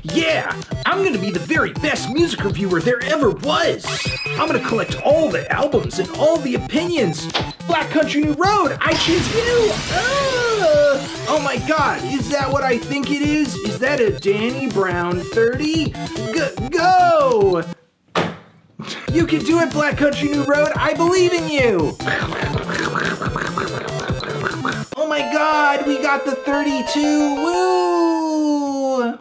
Yeah, I'm gonna be the very best music reviewer there ever was. I'm gonna collect all the albums and all the opinions. Black Country New Road, I choose you. Oh my God, is that what I think it is? Is that a Danny Brown 30? Go! You can do it, Black Country New Road. I believe in you. Oh my God, we got the 32. Woo!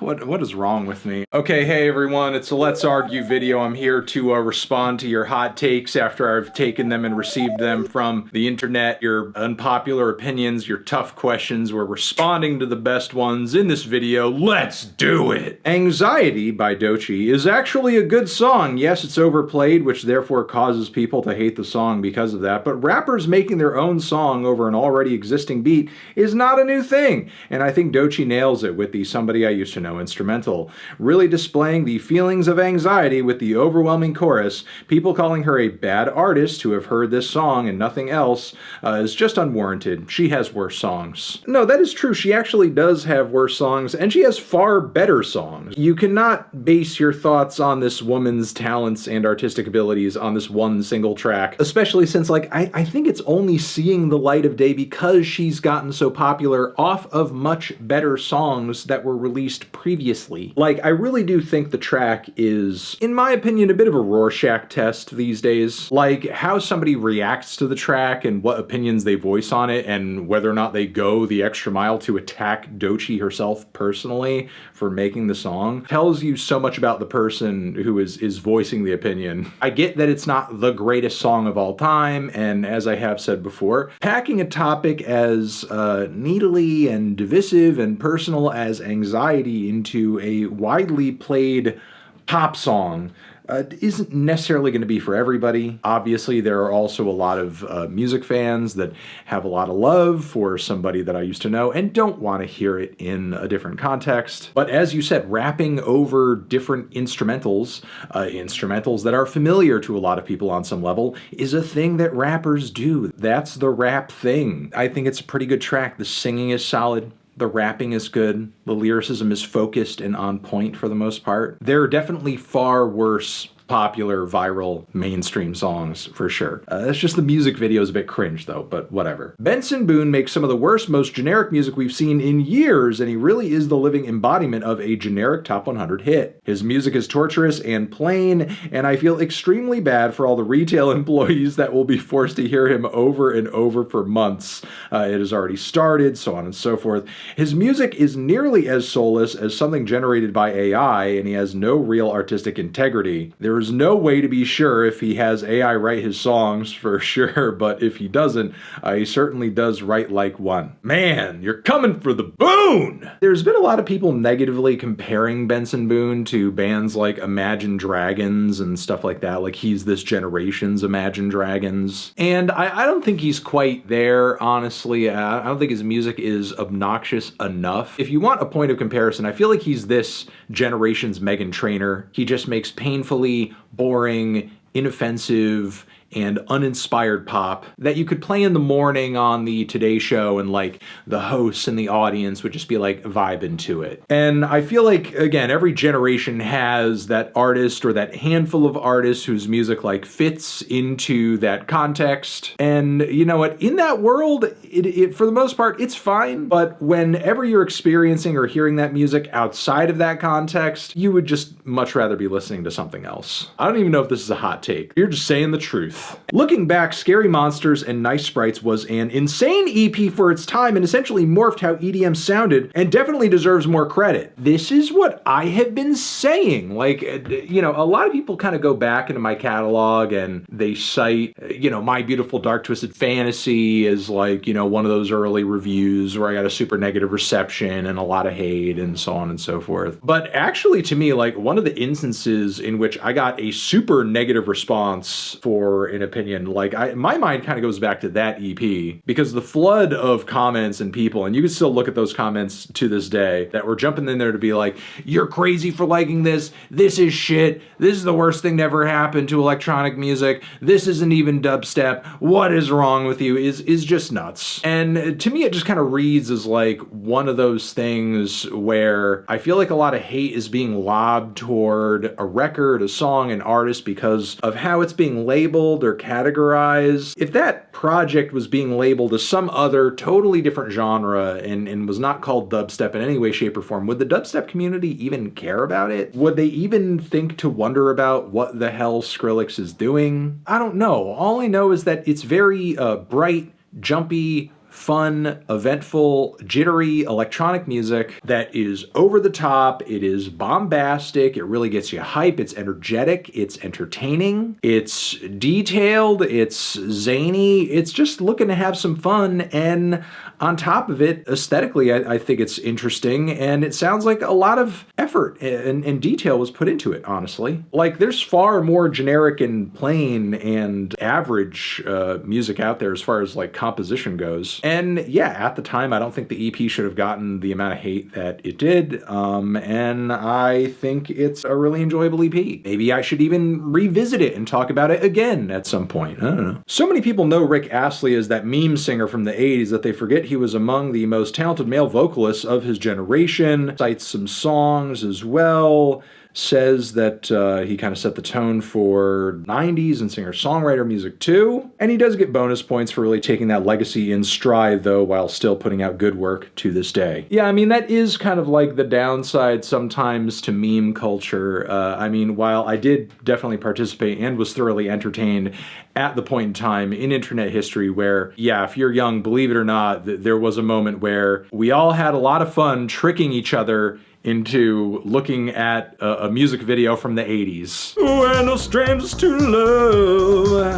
What is wrong with me? Okay, hey everyone, it's a Let's Argue video. I'm here to respond to your hot takes after I've taken them and received them from the internet, your unpopular opinions, your tough questions. We're responding to the best ones in this video. Let's do it! Anxiety by Doechii is actually a good song. Yes, it's overplayed, which therefore causes people to hate the song because of that, but rappers making their own song over an already existing beat is not a new thing, and I think Doechii nails it with the Somebody I Used to Know instrumental, really displaying the feelings of anxiety with the overwhelming chorus. People calling her a bad artist who have heard this song and nothing else is just unwarranted. She has worse songs. No, that is true. She actually does have worse songs, and she has far better songs. You cannot base your thoughts on this woman's talents and artistic abilities on this one single track, especially since, like, I think it's only seeing the light of day because she's gotten so popular off of much better songs that were released previously. Like, I really do think the track is, in my opinion, a bit of a Rorschach test these days. Like, how somebody reacts to the track and what opinions they voice on it and whether or not they go the extra mile to attack Doechii herself personally for making the song tells you so much about the person who is voicing the opinion. I get that it's not the greatest song of all time, and as I have said before, packing a topic as needly and divisive and personal as anxiety into a widely played pop song isn't necessarily going to be for everybody. Obviously, there are also a lot of music fans that have a lot of love for Somebody That I Used to Know and don't want to hear it in a different context. But as you said, rapping over different instrumentals, instrumentals that are familiar to a lot of people on some level, is a thing that rappers do. That's the rap thing. I think it's a pretty good track. The singing is solid. The rapping is good. The lyricism is focused and on point for the most part. There are definitely far worse popular, viral, mainstream songs, for sure. It's just the music video is a bit cringe though, but whatever. Benson Boone makes some of the worst, most generic music we've seen in years, and he really is the living embodiment of a generic top 100 hit. His music is torturous and plain, and I feel extremely bad for all the retail employees that will be forced to hear him over and over for months. It has already started, so on and so forth. His music is nearly as soulless as something generated by AI, and he has no real artistic integrity. There is no way to be sure if he has AI write his songs, for sure, but if he doesn't, he certainly does write like one. Man, you're coming for the Boone! There's been a lot of people negatively comparing Benson Boone to bands like Imagine Dragons and stuff like that, like he's this generation's Imagine Dragons. And I don't think he's quite there, honestly. I don't think his music is obnoxious enough. If you want a point of comparison, I feel like he's this generation's Meghan Trainor. He just makes painfully boring, inoffensive, and uninspired pop that you could play in the morning on the Today Show and like the hosts and the audience would just be like vibing to it. And I feel like, again, every generation has that artist or that handful of artists whose music like fits into that context. And you know what, in that world, it for the most part, it's fine. But whenever you're experiencing or hearing that music outside of that context, you would just much rather be listening to something else. I don't even know if this is a hot take. You're just saying the truth. Looking back, Scary Monsters and Nice Sprites was an insane EP for its time and essentially morphed how EDM sounded and definitely deserves more credit. This is what I have been saying. Like, you know, a lot of people kind of go back into my catalog and they cite, you know, My Beautiful Dark Twisted Fantasy as like, you know, one of those early reviews where I got a super negative reception and a lot of hate and so on and so forth. But actually, to me, like one of the instances in which I got a super negative response for in opinion. Like, my mind kind of goes back to that EP, because the flood of comments and people, and you can still look at those comments to this day, that were jumping in there to be like, you're crazy for liking this, this is shit, this is the worst thing to ever happen to electronic music, this isn't even dubstep, what is wrong with you, is just nuts. And to me, it just kind of reads as like one of those things where I feel like a lot of hate is being lobbed toward a record, a song, an artist because of how it's being labeled or categorized. If that project was being labeled as some other totally different genre and was not called dubstep in any way, shape, or form, would the dubstep community even care about it? Would they even think to wonder about what the hell Skrillex is doing? I don't know. All I know is that it's very bright, jumpy, fun, eventful, jittery electronic music that is over the top, it is bombastic, it really gets you hype, it's energetic, it's entertaining, it's detailed, it's zany, it's just looking to have some fun, and on top of it, aesthetically, I think it's interesting, and it sounds like a lot of effort and detail was put into it, honestly. Like, there's far more generic and plain and average music out there as far as like composition goes. And yeah, at the time, I don't think the EP should have gotten the amount of hate that it did, and I think it's a really enjoyable EP. Maybe I should even revisit it and talk about it again at some point. I don't know. So many people know Rick Astley as that meme singer from the 80s that they forget he was among the most talented male vocalists of his generation, cites some songs as well, says that he kind of set the tone for 90s and singer-songwriter music too. And he does get bonus points for really taking that legacy in stride though, while still putting out good work to this day. Yeah, I mean, that is kind of like the downside sometimes to meme culture. I mean, while I did definitely participate and was thoroughly entertained at the point in time in internet history where, yeah, if you're young, believe it or not, there was a moment where we all had a lot of fun tricking each other into looking at a music video from the 80s. We're no strangers to love,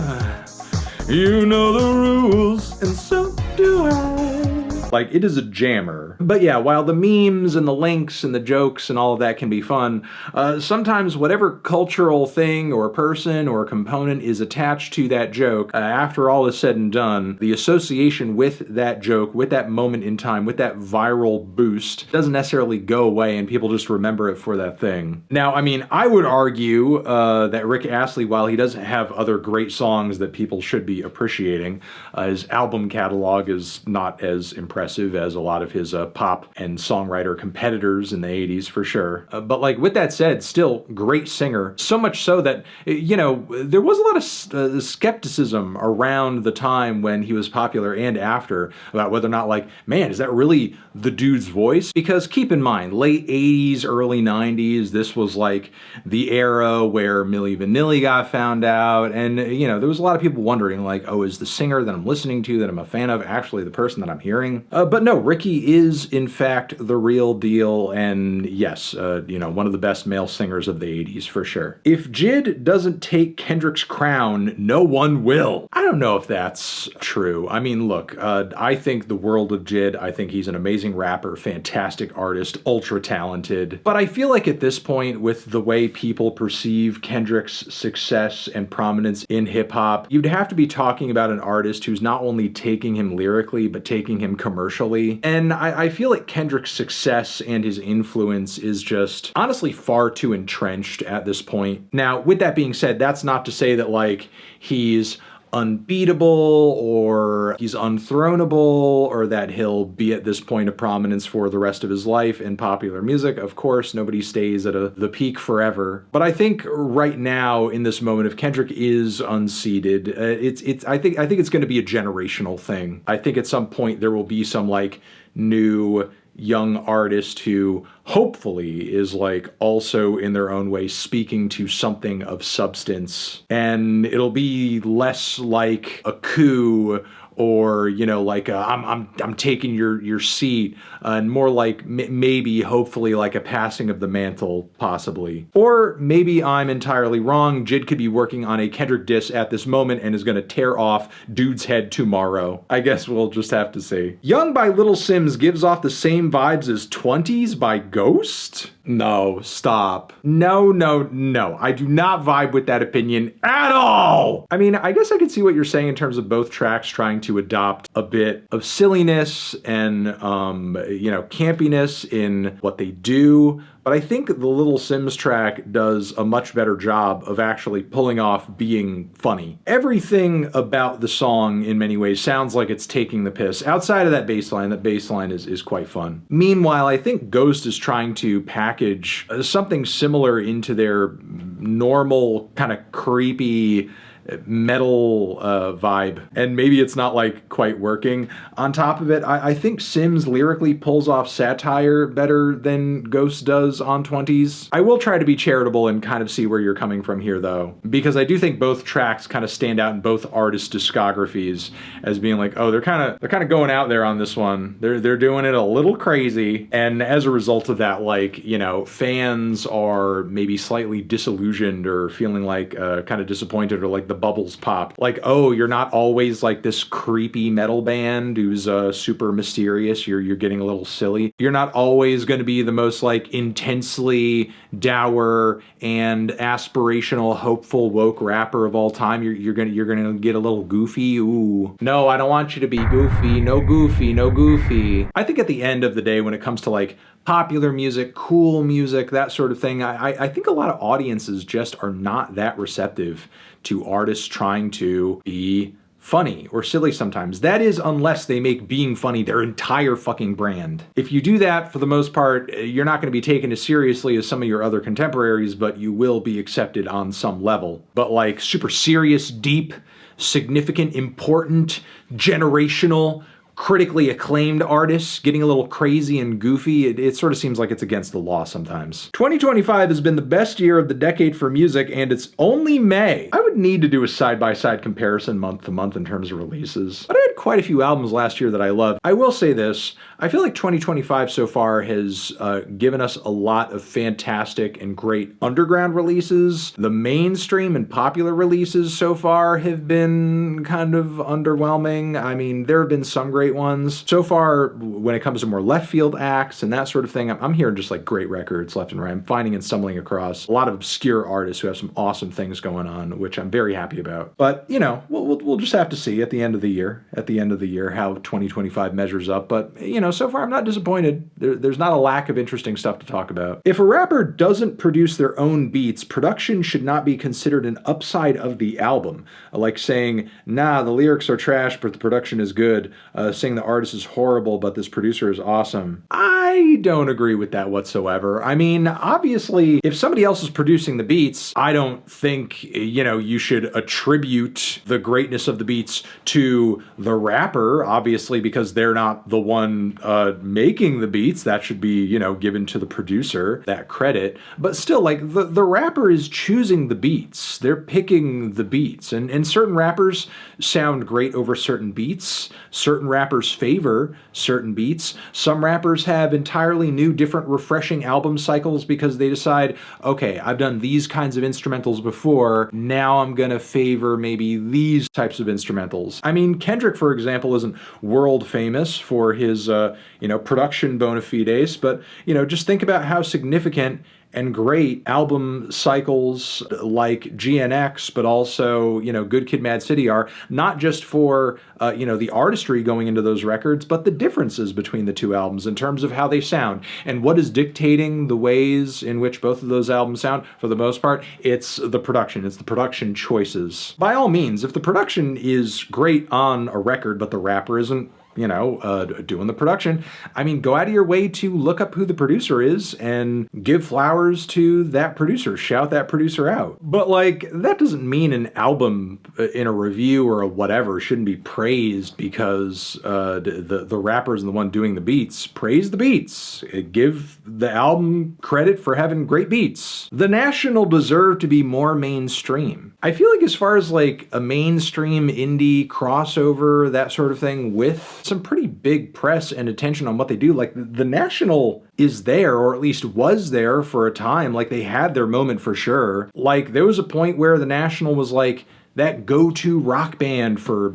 you know the rules, and so do I. Like, it is a jammer. But yeah, while the memes and the links and the jokes and all of that can be fun, sometimes whatever cultural thing or person or component is attached to that joke, after all is said and done, the association with that joke, with that moment in time, with that viral boost, doesn't necessarily go away and people just remember it for that thing. Now, I mean, I would argue that Rick Astley, while he doesn't have other great songs that people should be appreciating, his album catalog is not as impressive as a lot of his pop and songwriter competitors in the 80s, for sure. But like, with that said, still great singer. So much so that, you know, there was a lot of skepticism around the time when he was popular and after about whether or not, like, man, is that really the dude's voice? Because keep in mind, late 80s, early 90s, this was like the era where Milli Vanilli got found out, and, you know, there was a lot of people wondering, like, oh, is the singer that I'm listening to, that I'm a fan of, actually the person that I'm hearing? But no, Ricky is, in fact, the real deal, and yes, you know, one of the best male singers of the 80s, for sure. If Jid doesn't take Kendrick's crown, no one will. I don't know if that's true. I mean, look, I think the world of Jid. I think he's an amazing rapper, fantastic artist, ultra talented. But I feel like at this point, with the way people perceive Kendrick's success and prominence in hip-hop, you'd have to be talking about an artist who's not only taking him lyrically, but taking him commercially. And I feel like Kendrick's success and his influence is just honestly far too entrenched at this point. Now, with that being said, that's not to say that like he's unbeatable or he's unthronable or that he'll be at this point of prominence for the rest of his life in popular music. Of course, nobody stays at the peak forever. But I think right now, in this moment, if Kendrick is unseated, I think it's going to be a generational thing. I think at some point there will be some like new young artist who hopefully is like also in their own way speaking to something of substance, and it'll be less like a coup or, you know, like I'm taking your seat, and more like maybe hopefully like a passing of the mantle, possibly. Or maybe I'm entirely wrong. Jid could be working on a Kendrick diss at this moment and is gonna tear off dude's head tomorrow. I guess we'll just have to see. Young by Little Sims gives off the same vibes as 20s by Ghost? No, stop. No, no, no. I do not vibe with that opinion at all. I mean, I guess I could see what you're saying in terms of both tracks trying to adopt a bit of silliness and, campiness in what they do. But I think the Little Sims track does a much better job of actually pulling off being funny. Everything about the song in many ways sounds like it's taking the piss. Outside of that bass line is quite fun. Meanwhile, I think Ghost is trying to package something similar into their normal kind of creepy metal vibe, and maybe it's not like quite working. On top of it, I think Sims lyrically pulls off satire better than Ghost does on 20s. I will try to be charitable and kind of see where you're coming from here though, because I do think both tracks kind of stand out in both artists' discographies as being like, oh, they're kind of going out there on this one. They're doing it a little crazy, and as a result of that, fans are maybe slightly disillusioned or feeling like kind of disappointed, or like the bubbles pop. Like, oh, you're not always like this creepy metal band who's super mysterious. You're getting a little silly. You're not always going to be the most like intensely dour and aspirational, hopeful, woke rapper of all time. You're gonna get a little goofy. Ooh, no, I don't want you to be goofy. No goofy. No goofy. I think at the end of the day, when it comes to like popular music, cool music, that sort of thing, I think a lot of audiences just are not that receptive to artists trying to be funny or silly sometimes. That is, unless they make being funny their entire fucking brand. If you do that, for the most part, you're not going to be taken as seriously as some of your other contemporaries, but you will be accepted on some level. But like super serious, deep, significant, important, generational, critically acclaimed artists getting a little crazy and goofy, it sort of seems like it's against the law sometimes. 2025 has been the best year of the decade for music, and it's only May. I would need to do a side-by-side comparison month to month in terms of releases, but I had quite a few albums last year that I loved. I will say this, I feel like 2025 so far has given us a lot of fantastic and great underground releases. The mainstream and popular releases so far have been kind of underwhelming. I mean, there have been some great ones. So far, when it comes to more left field acts and that sort of thing, I'm hearing just like great records left and right. I'm finding and stumbling across a lot of obscure artists who have some awesome things going on, which I'm very happy about. But, we'll just have to see at the end of the year, how 2025 measures up. But, so far I'm not disappointed. There's not a lack of interesting stuff to talk about. If a rapper doesn't produce their own beats, production should not be considered an upside of the album. Like saying, nah, the lyrics are trash, but the production is good. Saying the artist is horrible, but this producer is awesome. I don't agree with that whatsoever. I mean, obviously, if somebody else is producing the beats, I don't think, you should attribute the greatness of the beats to the rapper, obviously, because they're not the one making the beats. That should be, given to the producer, that credit. But still, like, the rapper is choosing the beats. They're picking the beats. And certain rappers sound great over certain beats. Certain rappers favor certain beats. Some rappers have entirely new, different, refreshing album cycles because they decide, okay, I've done these kinds of instrumentals before, now I'm gonna favor maybe these types of instrumentals. I mean, Kendrick, for example, isn't world famous for his, production bona fides, but, just think about how significant and great album cycles like GNX, but also, Good Kid, Mad City are, not just for, the artistry going into those records, but the differences between the two albums in terms of how they sound. And what is dictating the ways in which both of those albums sound, for the most part, it's the production. It's the production choices. By all means, if the production is great on a record, but the rapper isn't, doing the production, I mean, go out of your way to look up who the producer is and give flowers to that producer, shout that producer out. But like, that doesn't mean an album in a review or a whatever shouldn't be praised because the rapper is the one doing the beats. Praise the beats. Give the album credit for having great beats. The National deserved to be more mainstream. I feel like as far as like a mainstream indie crossover, that sort of thing, with some pretty big press and attention on what they do, like the National is there, or at least was there for a time. Like, they had their moment for sure. Like, there was a point where the National was like that go-to rock band for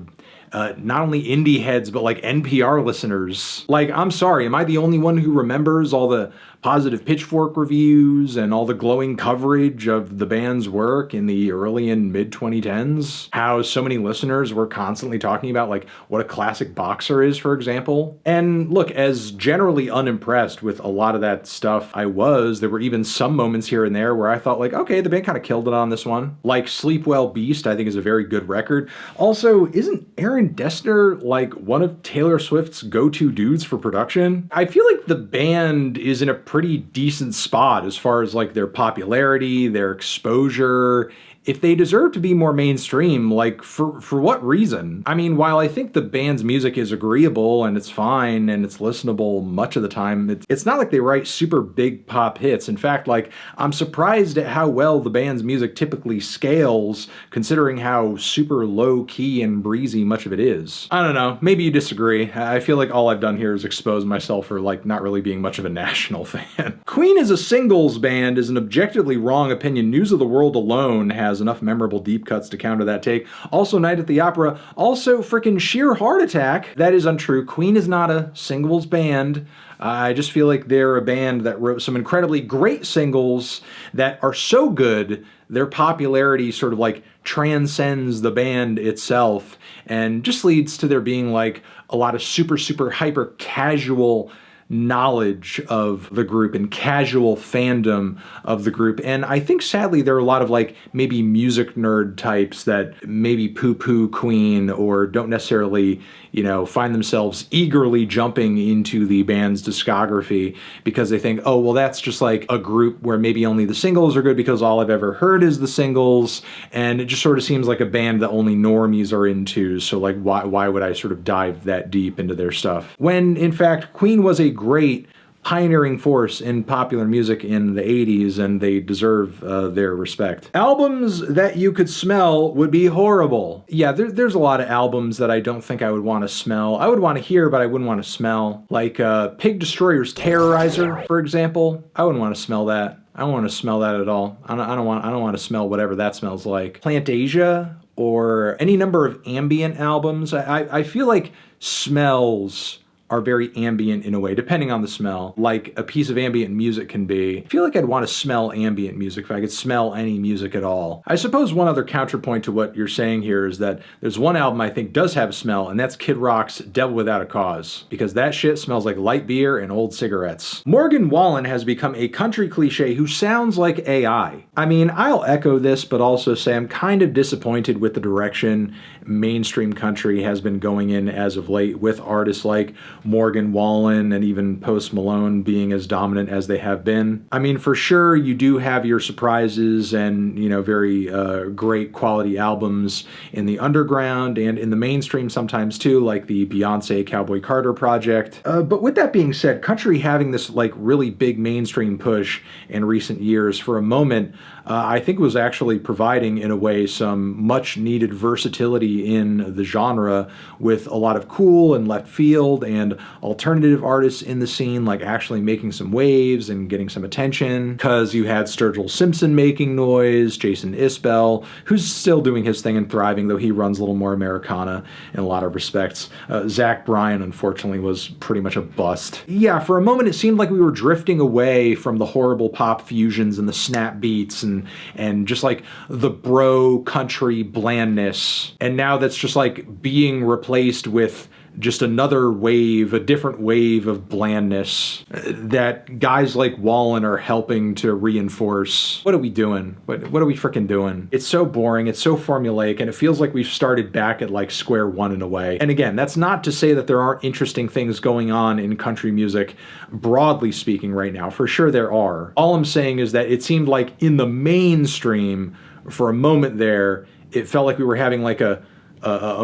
not only indie heads, but like NPR listeners. Like, I'm sorry, am I the only one who remembers all the positive Pitchfork reviews and all the glowing coverage of the band's work in the early and mid 2010s. How so many listeners were constantly talking about like what a classic boxer is, for example. And look, as generally unimpressed with a lot of that stuff there were even some moments here and there where I thought like, okay, the band kind of killed it on this one. Like Sleep Well Beast, I think is a very good record. Also, isn't Aaron Dessner like one of Taylor Swift's go-to dudes for production? I feel like the band is in a pretty decent spot as far as like their popularity, their exposure. If they deserve to be more mainstream, like for what reason? I mean, while I think the band's music is agreeable and it's fine and it's listenable much of the time, it's not like they write super big pop hits. In fact, like I'm surprised at how well the band's music typically scales, considering how super low key and breezy much of it is. I don't know, maybe you disagree. I feel like all I've done here is expose myself for like not really being much of a National fan. Queen as a singles band is an objectively wrong opinion. News of the World alone has enough memorable deep cuts to counter that take. Also Night at the Opera, also freaking Sheer Heart Attack. That is untrue. Queen is not a singles band. I just feel like they're a band that wrote some incredibly great singles that are so good, their popularity sort of like transcends the band itself and just leads to there being like a lot of super hyper casual knowledge of the group and casual fandom of the group. And I think sadly there are a lot of like maybe music nerd types that maybe poo-poo Queen or don't necessarily, you know, find themselves eagerly jumping into the band's discography because they think, oh, well, that's just like a group where maybe only the singles are good because all I've ever heard is the singles. And it just sort of seems like a band that only normies are into. So like, why would I sort of dive that deep into their stuff? When in fact, Queen was a great pioneering force in popular music in the 80s, and they deserve their respect. Albums that you could smell would be horrible. Yeah, there's a lot of albums that I don't think I would want to smell. I would want to hear, but I wouldn't want to smell. Like Pig Destroyer's Terrorizer, for example. I wouldn't want to smell that. I don't want to smell that at all. I don't want to smell whatever that smells like. Plantasia or any number of ambient albums. I feel like smells are very ambient in a way, depending on the smell, like a piece of ambient music can be. I feel like I'd want to smell ambient music if I could smell any music at all. I suppose one other counterpoint to what you're saying here is that there's one album I think does have a smell, and that's Kid Rock's Devil Without a Cause, because that shit smells like light beer and old cigarettes. Morgan Wallen has become a country cliche who sounds like AI. I mean, I'll echo this, but also say I'm kind of disappointed with the direction mainstream country has been going in as of late, with artists like Morgan Wallen and even Post Malone being as dominant as they have been. I mean, for sure, you do have your surprises and, you know, very great quality albums in the underground and in the mainstream sometimes too, like the Beyonce Cowboy Carter project. But with that being said, country having this like really big mainstream push in recent years for a moment, I think was actually providing in a way some much needed versatility in the genre, with a lot of cool and left field and alternative artists in the scene like actually making some waves and getting some attention, because you had Sturgill Simpson making noise, Jason Isbell, who's still doing his thing and thriving, though he runs a little more Americana in a lot of respects. Zach Bryan, unfortunately, was pretty much a bust. Yeah, for a moment it seemed like we were drifting away from the horrible pop fusions and the snap beats and just like the bro country blandness. And now that's just like being replaced with just another wave, a different wave of blandness that guys like Wallen are helping to reinforce. What are we doing? What are we freaking doing? It's so boring, it's so formulaic, and it feels like we've started back at like square one in a way. And again, that's not to say that there aren't interesting things going on in country music, broadly speaking, right now. For sure there are. All I'm saying is that it seemed like in the mainstream, for a moment there, it felt like we were having like a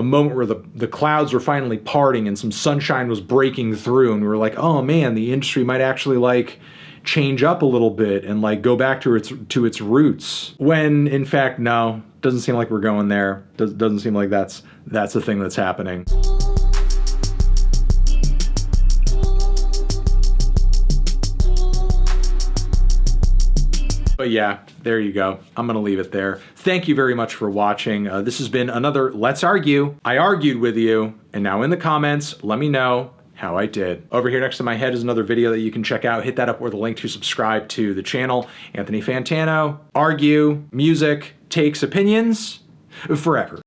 moment where the clouds were finally parting and some sunshine was breaking through, and we were like, oh man, the industry might actually like change up a little bit and like go back to its roots. When in fact, no, doesn't seem like we're going there. Doesn't seem like that's the thing that's happening. But yeah, there you go. I'm going to leave it there. Thank you very much for watching. This has been another Let's Argue. I argued with you, and now in the comments, let me know, how I did. Over here next to my head is another video that you can check out. Hit that up or the link to subscribe to the channel. Anthony Fantano, argue, music, takes, opinions, forever.